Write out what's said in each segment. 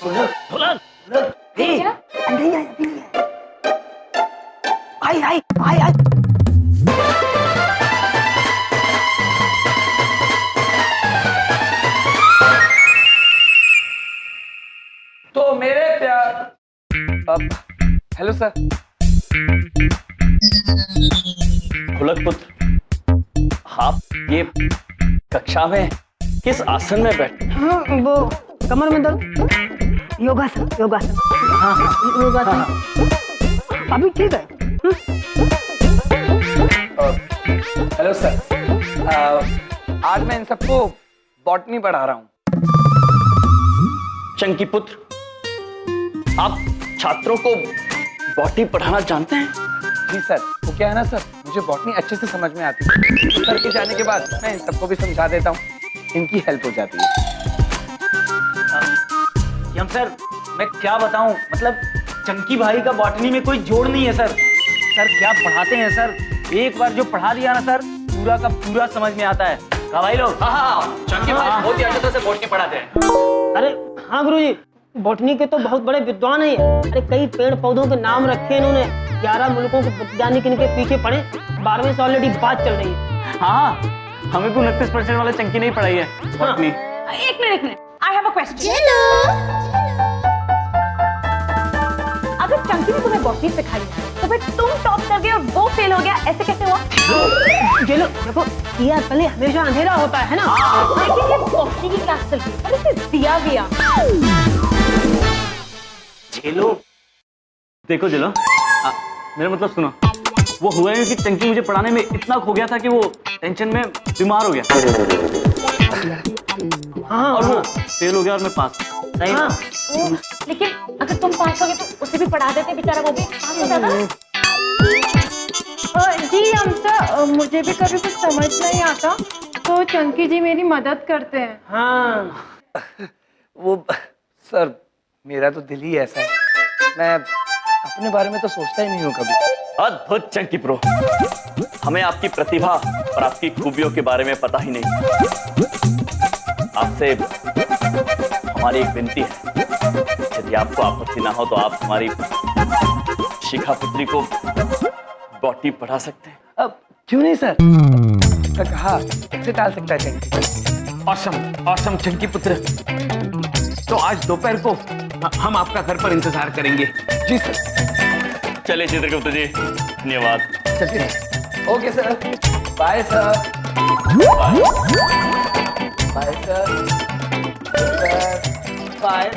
ढोलक आई आई आई आई। तो मेरे प्यार हेलो सर। ढोलक पुत्र, आप ये कक्षा में किस आसन में बैठे? हाँ, वो कमर में दर्द, योगासन योगासन। हाँ हाँ योगासन। अभी ठीक है। हेलो सर, आज मैं इन सबको बॉटनी पढ़ा रहा हूँ। चंकी पुत्र, आप छात्रों को बॉटनी पढ़ाना जानते हैं? जी सर, वो क्या है ना सर, मुझे बॉटनी अच्छे से समझ में आती है। सर के जाने के बाद मैं इन सबको भी समझा देता हूँ, इनकी हेल्प हो जाती है। यम सर, मैं क्या बताऊं, मतलब चंकी भाई का बॉटनी में कोई जोड़ नहीं है सर। सर क्या पढ़ाते हैं सर, एक बार जो पढ़ा दिया ना सर, पूरा का पूरा समझ में आता है। कहा भाई लोग? हाँ, चंकी भाई बहुत ही अच्छे तरह से बॉटनी पढ़ाते हैं। अरे हाँ गुरुजी, बॉटनी के तो बहुत बड़े विद्वान हैं। अरे कई पेड़ पौधों के नाम रखे इन्होंने। 11 मुल्कों के वैज्ञानिक इनके पीछे पड़े। 12वें से ऑलरेडी बात चल रही है। हाँ, हमें भी 29% वाले चंकी नहीं पढ़ाई है बॉटनी। एक minute, I have a question. अगर चंकी ने तुम्हें बॉटनी सिखाई तो फिर तुम टॉप कर गए और वो फेल हो गया, ऐसे कैसे हुआ? चलो देखो, दिया तले हमेशा अंधेरा होता है ना। लेकिन ये बॉटनी की क्लास चल रही है, पर इसे दिया भी आ। जेलो, देखो जेलो, मेरा मतलब सुनो। वो हुआ है कि चंकी मुझे पढ़ाने में इतना खो गया था कि वो टेंशन में बीमार हो गया। हाँ, और वो फेल हो गया और मैं पास। सही ना? लेकिन अगर तुम पास हो गए तो उसे भी पढ़ा देते, बेचारा वो भी पास हो जाता। जी हमसा, मुझे भी कभी कुछ समझ नहीं आता तो चंकी जी मेरी मदद करते हैं। हाँ। वो सर, मेरा तो दिल ही ऐसा है, मैं अपने बारे में तो सोचता ही नहीं हूँ कभी। अद्भुत चंकी प्रो, हमें आपकी प्रतिभा और आपकी खूबियों के बारे में पता ही नहीं। आपसे हमारी एक विनती है, यदि आपको आपत्ति ना हो तो आप हमारी शिखा पुत्री को बॉटनी पढ़ा सकते हैं। अब क्यों नहीं सर, कहा कैसे टाल सकता है चंकी। ऑसम ऑसम चंकी पुत्र, तो आज दोपहर को हम आपका घर पर इंतजार करेंगे। जी सर। चलिए चित्रगुप्त जी, धन्यवाद। चलिए, okay sir, bye sir. Bye sir. Bye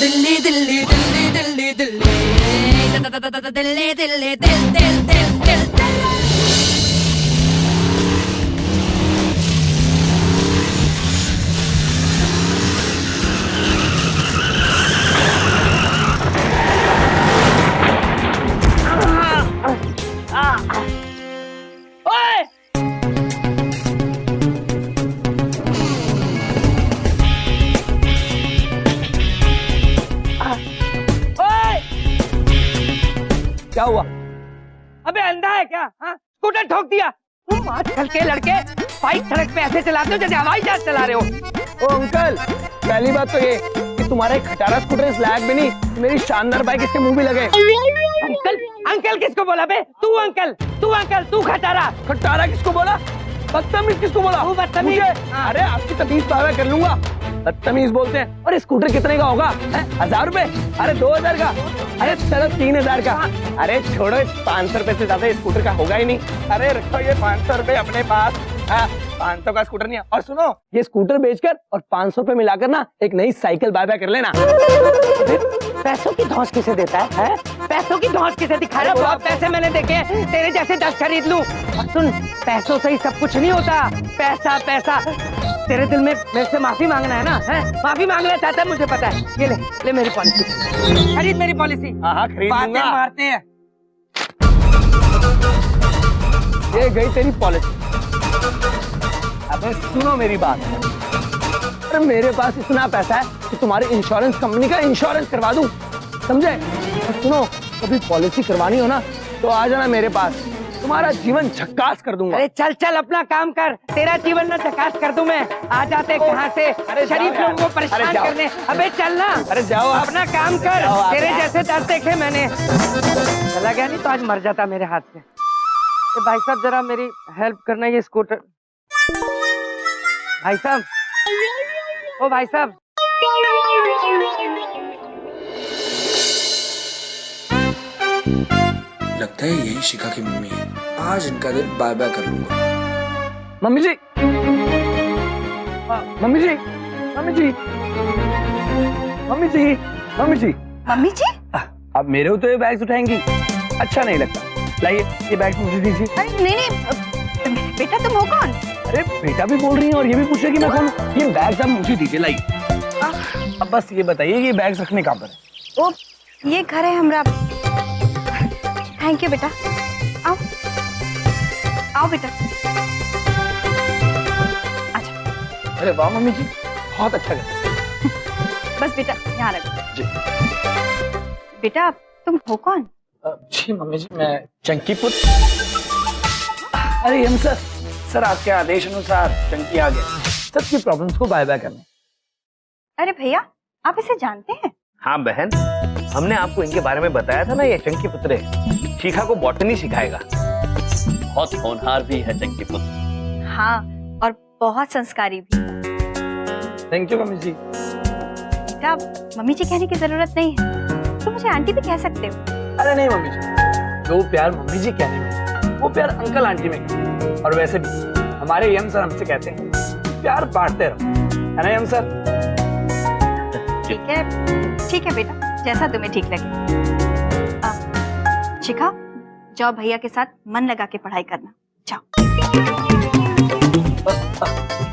Delhi Delhi Delhi Delhi Delhi Delhi Delhi दिल दिल दिल दिल दिल। क्या हुआ? अबे अंधा है क्या? हाँ, स्कूटर ठोक दिया। तुम आजकल के लड़के बाइक सड़क पे ऐसे चलाते हो जैसे हवाई जहाज चला रहे हो। ओ अंकल, पहली बात तो ये कि तुम्हारा एक खटारा स्कूटर इस लायक भी नहीं, मेरी शानदार बाइक इसके मुंह भी लगे। अंकल, अंकल किसको बोला बे? तू अंकल, तू अंकल, तू खटारा। खटारा किसको बोला? बदतमीज किसको बोला? तू बदतमीज। अरे आपकी तमीज पावा कर लूंगा। बदतमीज बोलते हैं। और स्कूटर कितने का होगा? 1000 रुपए? अरे 2000 का? अरे चलो 3000 का। अरे छोड़ो, 500 रुपए से ज्यादा स्कूटर का होगा ही नहीं। अरे रखो ये 500 रुपए अपने पास। 500 का स्कूटर नहीं है। और सुनो, ये स्कूटर बेचकर और 500 रुपए मिलाकर ना एक नई साइकिल बाय कर लेना। पैसों की धौंस किसे देता है? पैसों की धौंस किसे दिखा रहा है? बहुत पैसे मैंने देखे, तेरे जैसे 10 खरीद लूं। और सुन, पैसों से ही सब कुछ नहीं होता। पैसा पैसा, तेरे दिल में मेरे से माफी मांगना है ना? है माफी मांगना चाहता है, मुझे पता है। ये ले, ले मेरी पॉलिसी, खरीद मेरी पॉलिसी। हाँ खरीद लूंगा। मारते हैं। ये गई तेरी पॉलिसी। अबे सुनो मेरी बात, अरे मेरे पास इतना पैसा है कि तुम्हारी इंश्योरेंस कंपनी का इंश्योरेंस करवा दूं, समझे? और सुनो, कभी पॉलिसी करवानी हो ना तो आ जाना मेरे पास। तुम्हारा जीवन झक्कास कर दूंगा। अरे चल चल अपना काम कर, तेरा जीवन न झकास कर दूं मैं। आ जाते कहाँ से शरीफ लोगों को परेशान करने। अबे चल ना, अरे जाओ आप। अपना काम कर। तेरे जैसे दर्द देखे मैंने। चला गया नहीं तो आज मर जाता मेरे हाथ से। ए भाई साहब जरा मेरी हेल्प करना, ये स्कूटर। भाई साहब, ओ भाई साहब, लगता है यही शिखा की मम्मी है। आज इनका दिन बाय बाय कर लूंगा। मम्मी जी, मम्मी जी, मम्मी जी, मम्मी जी, मम्मी जी, मम्मी जी? अब मेरे तो ये बैग्स उठाएंगी, अच्छा नहीं लगता। लाइए ये बैग्स मुझे दीजिए। अरे नहीं, बेटा तुम हो कौन? अरे बेटा भी बोल रही है और ये भी पूछ रही है कि मैं कौन हूँ। ये बैग्स आप मुझे दीजिए। लाइए अब बस ये बताइए ये बैग्स रखने कहाँ पर है? ओ ये घर है हमरा। थैंक यू बेटा। आओ आओ बेटा। अच्छा। अरे वाह मम्मी जी, बहुत अच्छा लगा। बस बेटा यहाँ रखो। जी। बेटा तुम हो कौन? जी मम्मी जी, मैं चंकी पुत्र। अरे हम सर आपके आदेश अनुसार चंकी आ गया सबकी प्रॉब्लम्स को बाय बाय करने। अरे भैया आप इसे जानते हैं? हाँ बहन, हमने आपको इनके बारे में बताया था ना। ये चंकी पुत्र है, शिखा को बॉटनी सिखाएगा। बहुत होनहार भी है चंकी पुत्र। हाँ और बहुत संस्कारी भी। थैंक यू मम्मी जी। बेटा मम्मी जी कहने की जरूरत नहीं है, तुम मुझे आंटी भी कह सकते हो। अरे नहीं मम्मी जी, जो प्यार मम्मी जी कहने में वो प्यार अंकल आंटी में कहते। और वैसे भी हमारे यम सर हमसे कहते हैं प्यार बांटते रहो, है ना यम सर? ठीक है बेटा, जैसा तुम्हें ठीक लगे। शिखा जाओ भैया के साथ मन लगा के पढ़ाई करना, जाओ।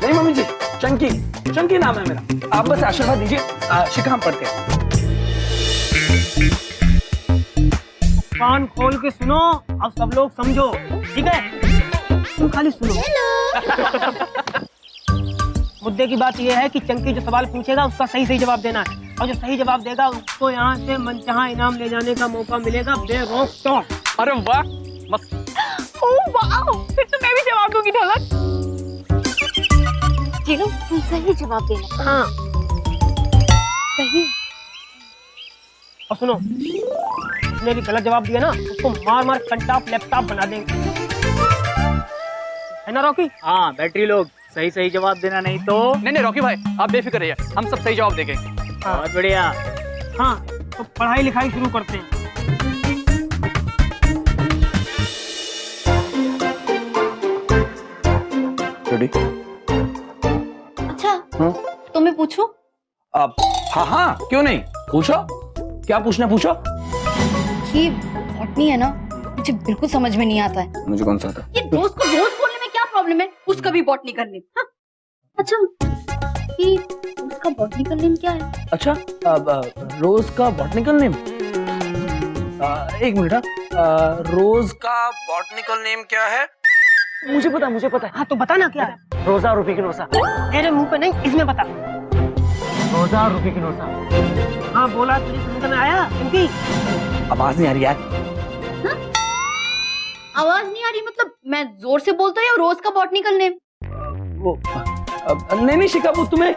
नहीं मम्मी जी, चंकी, चंकी नाम है मेरा। आप बस आशीर्वाद दीजिए। शिखा हम पढ़ते हैं। कान खोल के सुनो और सब लोग समझो, ठीक है? तुम खाली सुनो। मुद्दे की बात यह है कि चंकी जो सवाल पूछेगा उसका सही सही जवाब देना है, और जो सही जवाब देगा उसको यहाँ से मनचाहा इनाम ले जाने का मौका मिलेगा बेरोक टोक। अरे वाह, मस्त। ओह वाह, फिर तो मैं भी जवाब दूंगी ढोलक। चलो तुम सही जवाब देना। हाँ सही। और सुनो, जिसने भी गलत जवाब दिया ना उसको मार मार कंटाप लैपटॉप बना देंगे, है ना रॉकी? हाँ बैटरी लोग, सही सही जवाब देना नहीं तो। नहीं रॉकी भाई, आप बेफिक्र रहिए, हम सब सही जवाब देंगे। बहुत बढ़िया। हाँ तो पढ़ाई लिखाई शुरू करते हैं। रेडी? अच्छा तुम्हें पूछूं? अब हाँ क्यों नहीं, पूछो। क्या पूछना पूछो। ये बॉटनी है ना, मुझे बिल्कुल समझ में नहीं आता है। मुझे कौन सा आता? ये रोज को रोज बोलने में क्या प्रॉब्लम है? उसका भी बॉटनी करने। हाँ? अच्छा ये उसका बॉटनिकल नेम क्या है? अच्छा रोज का बॉटनिकल नेम, एक मिनट। रोज का बॉटनिकल नेम क्या है? मुझे पता है। हाँ तो बता ना क्या है? रोजा रूबिकुलोसा। तेरे मुंह पे नहीं, इसमें बता। रोजा रूबिकुलोसा। हाँ बोला, तुझे समझ में आया? क्योंकि आवाज नहीं आ रही यार। आवाज नहीं आ रही मतलब मैं जोर से बोलता हूँ या रोज का बॉटनिकल नेम? वो नहीं शिखा, वो तुम्हें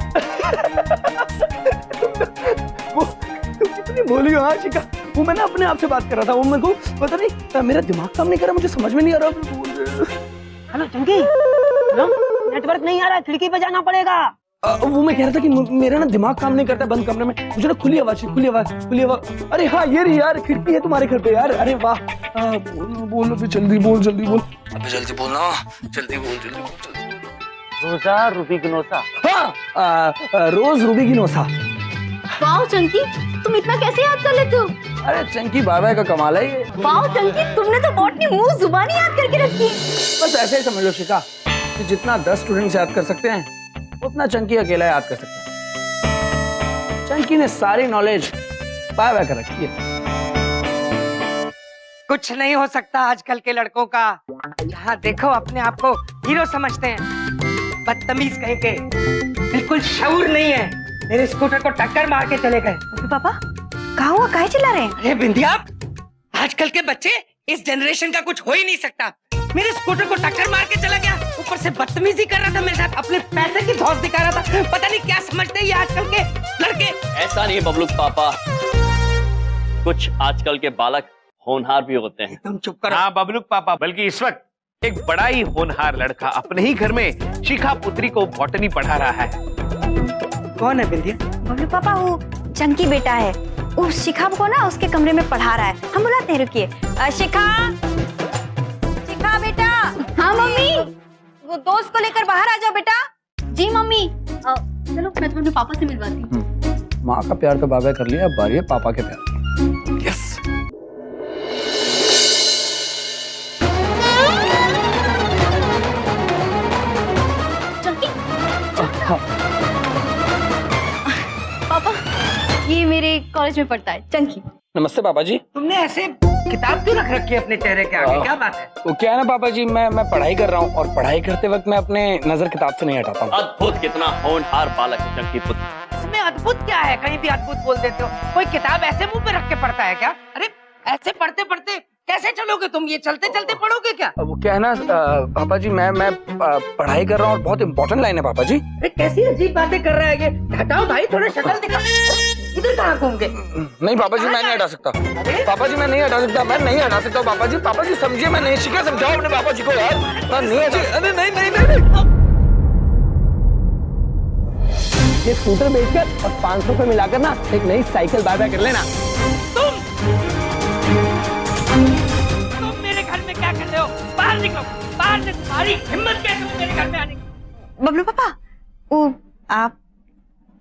वो कितनी बोली हो। हाँ शिखा, वो मैं ना अपने आप से बात कर रहा था। वो मेरे को पता नहीं, मेरा दिमाग काम नहीं कर रहा, मुझे समझ में नहीं आ रहा। हेलो चंकी, नेटवर्क नहीं आ रहा, खिड़की पे जाना पड़ेगा। वो मैं कह रहा था कि मेरा ना दिमाग काम नहीं करता बंद कमरे में, मुझे ना खुली आवाज। अरे हाँ ये रही यार, खिड़की है तुम्हारे घर पे यार। अरे वाह, बोलो भी, जल्दी बोल। अबे जल्दी बोलना, जल्दी बोल। रोजा रूबिकुलोसा। हाँ रोज रूबिकुलोसा। वाह चंकी, तुम इतना कैसे याद कर लेते हो? अरे चंकी बाबा का कमाल है ये। वाह चंकी, तुमने तो बॉटनी मुंह जुबानी याद करके रखी। बस ऐसे ही समझ लो शिखा कि जितना 10 स्टूडेंट्स याद कर सकते हैं उतना चंकी अकेला याद कर सकता है। चंकी ने सारी नॉलेज बाय कर रखी है। कुछ नहीं हो सकता आजकल के लड़कों का। जहाँ देखो अपने आप को हीरो समझते हैं। बदतमीज कहीं के, बिल्कुल शऊर नहीं है। मेरे स्कूटर को टक्कर मार के चले गए। पापा कहाँ हुआ, काहे चिल्ला रहे हैं? अरे बिंदिया, आजकल के बच्चे इस जनरेशन का कुछ हो ही नहीं सकता। मेरे स्कूटर को टक्कर मार के चला गया, ऊपर से बदतमीजी कर रहा था मेरे साथ, अपने पैसे की धौंस दिखा रहा था। पता नहीं क्या समझते हैं ये आजकल के लड़के। ऐसा नहीं बबलूक पापा, कुछ आजकल के बालक होनहार भी होते हैं। तुम चुप करो। हाँ बबलूक पापा, बल्कि इस वक्त एक बड़ा ही होनहार लड़का अपने ही घर में शिखा पुत्री को बॉटनी पढ़ा रहा है। कौन है बिंदिया? बबलू पापा वो चंकी बेटा है, वो शिखा को ना उसके कमरे में पढ़ा रहा है। हम बुलाते हैं, रुकिए। शिखा, शिखा बेटा। हाँ मम्मी। वो दोस्त को लेकर बाहर आ जाओ बेटा। जी मम्मी। चलो मैं तुम्हें पापा से मिलवाती हूँ। माँ का प्यार तो बाबा कर लिया, अब बारी है पापा के प्यार। यस। पापा ये मेरे कॉलेज में पढ़ता है, चंकी। नमस्ते पापा जी। तुमने ऐसे किताब क्यों रख रखी है अपने चेहरे के आगे, क्या बात है? वो क्या है ना पापा जी, मैं पढ़ाई कर रहा हूँ और पढ़ाई करते वक्त मैं अपने नजर किताब से नहीं हटाता हूँ। अद्भुत, कितना होनहार बालक है चंकी पुत्र। इसमें अद्भुत क्या है? कहीं भी अद्भुत बोल देते हो। कोई किताब ऐसे मुंह पे रख के पढ़ता है क्या? अरे ऐसे पढ़ते पढ़ते कैसे चलोगे तुम? ये चलते चलते पढ़ोगे क्या? वो क्या है ना पापा जी, मैं पढ़ाई कर रहा हूँ और बहुत इंपॉर्टेंट लाइन है पापा जी। अरे कैसी अजीब बातें कर रहा है ये। हटाओ भाई, थोड़ा शक्ल दिखा। इधर कहाँ घूम गए? नहीं पापा जी, मैं नहीं हटा सकता। पापा जी मैं नहीं हटा सकता, मैं नहीं हटा सकता पापा जी। पापा जी समझिए, मैं नहीं। शिखा समझाओ अपने पापा जी को यार। मैं नहीं हटा। अरे नहीं नहीं नहीं। ये स्कूटर बेचकर और 500 रुपए मिलाकर ना एक नई साइकिल बाय कर लेना। तुम मेरे घर में क्या कर रहे हो? बाहर निकलो, बाहर से। तुम्हारी हिम्मत कैसे हुई मेरे घर में आने की? बबलू पापा, वो आप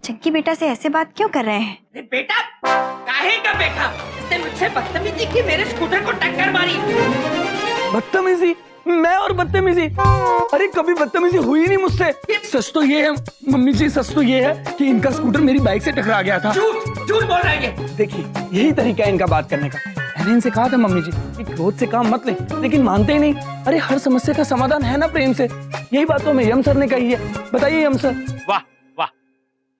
चंकी बेटा से ऐसे बात क्यों कर रहे हैं? अरे बेटा, काहे का बेटा? इसने मुझसे बदतमीजी की, मेरे स्कूटर को टक्कर मारी। बदतमीजी? मैं और बदतमीजी? अरे कभी बदतमीजी हुई नहीं मुझसे। सच तो ये है मम्मी जी, सच तो ये है कि इनका स्कूटर मेरी बाइक से टकरा गया था। झूठ झूठ बोल रहा है ये। देखिए यही तरीका है इनका बात करने का। मैंने इनसे कहा था मम्मी जी कि क्रोध से काम मत ले, लेकिन मानते ही नहीं। अरे हर समस्या का समाधान है ना प्रेम से। यही बात तो हमें यम सर ने कही है। बताइए यम सर। वाह वाह,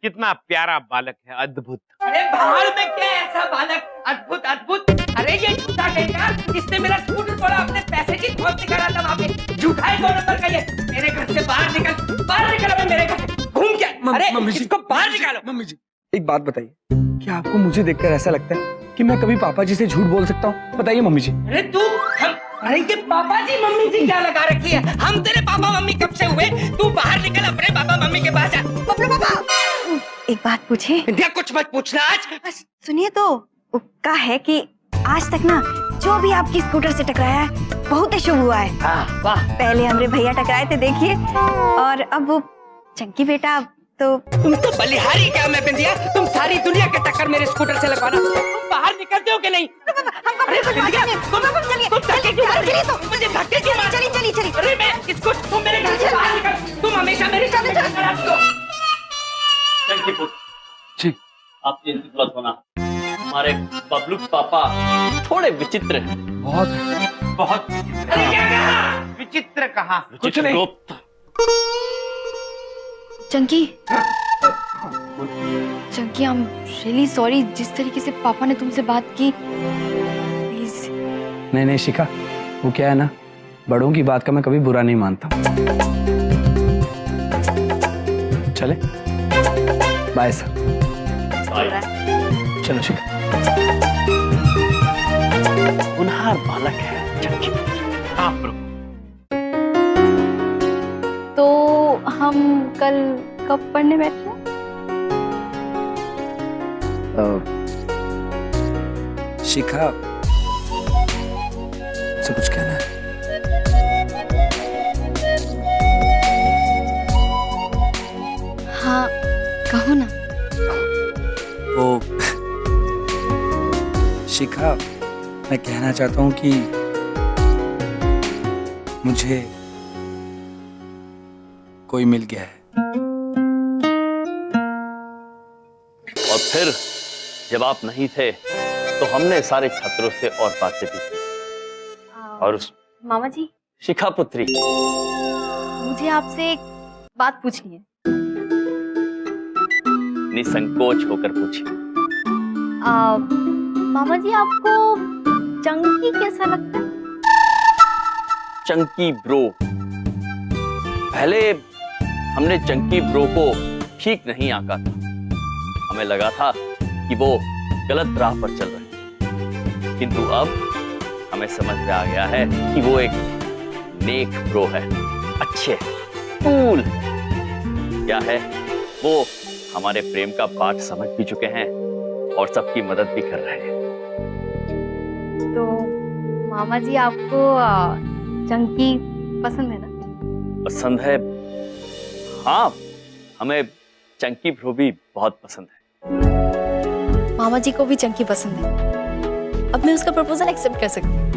कितना प्यारा बालक है, अद्भुत। अरे बाहर में क्या है ऐसा बालक? अद्भुत अद्भुत। अरे ये झूठा कहेगा, जिसने मेरा स्कूटर तोड़ा, अपने पैसे की धौंस दिखा रहा था वहाँ पे। झूठा है 2 नंबर का ये। मेरे घर से बाहर निकल, बाहर निकल अबे मेरे घर से। घूम क्या? अरे इसको बाहर निकालो। मम्मी जी एक बात बताइए, क्या आपको मुझे देखकर ऐसा लगता है कि मैं कभी पापा जी से झूठ बोल सकता हूँ? बताइए मम्मी जी। अरे तू अरे ये पापा जी मम्मी जी क्या लगा रखी है? हम तेरे पापा मम्मी कब से हुए? तू बाहर निकल, अपने पापा मम्मी के पास जा। बबलू पापा एक बात पूछे? इंडिया कुछ मत पूछना आज। सुनिए तो, का है कि आज तक ना जो भी आपकी स्कूटर से टकराया है बहुत ही शुभ हुआ है। वाह। पहले हमारे भैया टकराए थे देखिए, और अब वो चंकी बेटा तो। तुम तो बलिहारी क्या मैं बिंदिया? तुम सारी दुनिया के टक्कर मेरे स्कूटर से लगवाना। तुम बाहर निकलते हो कि नहीं? अरे बिंदिया, तुम धक्के क्यों मार रही हो? मुझे धक्के क्यों मार? चलिए चलिए चलिए। अरे मैं इसको, तुम मेरे घर से बाहर निकल। तुम हमेशा मेरे साथ कराती हो। चंकी पुत्र जी। आप चिंतित मत होना, हमारे बबलूक पापा थोड़े विचित्र हैं। बहुत बहुत अरे क्या कहा? विचित्र कहा? कुछ नहीं। गुप्त। Chunky, Chunky I am really sorry, जिस तरीके से पापा ने तुमसे बात की। प्लीज। नहीं नहीं शिखा, वो क्या है ना, बड़ों की बात का मैं कभी बुरा नहीं मानता। चले बाय सर। चलो शिखा। होनहार बालक है चंकी पुत्र। हाँ प्रभु। तो हम कल कब पढ़ने बैठे? शिखा से कुछ कहना है? हाँ कहो ना। वो शिखा, मैं कहना चाहता हूँ कि मुझे कोई मिल गया है। और फिर जब आप नहीं थे तो हमने सारे छात्रों से और बातें भी की। और उस मामा जी, शिखा पुत्री, मुझे आपसे एक बात पूछनी है। निसंकोच होकर पूछिए। मामा जी, आपको चंकी कैसा लगता है? चंकी ब्रो। पहले हमने चंकी ब्रो को ठीक नहीं आंका था। हमें लगा था कि वो गलत राह पर चल रहे हैं, किंतु अब हमें समझ में आ गया है कि वो एक नेक ब्रो है, अच्छे कूल। क्या है, वो हमारे प्रेम का पाठ समझ भी चुके हैं और सबकी मदद भी कर रहे हैं। तो मामा जी आपको चंकी पसंद है ना? पसंद है? हाँ, हमें चंकी ब्रो भी बहुत पसंद है। मामा जी को भी चंकी पसंद है। अब मैं उसका प्रपोजल एक्सेप्ट कर सकती हूँ।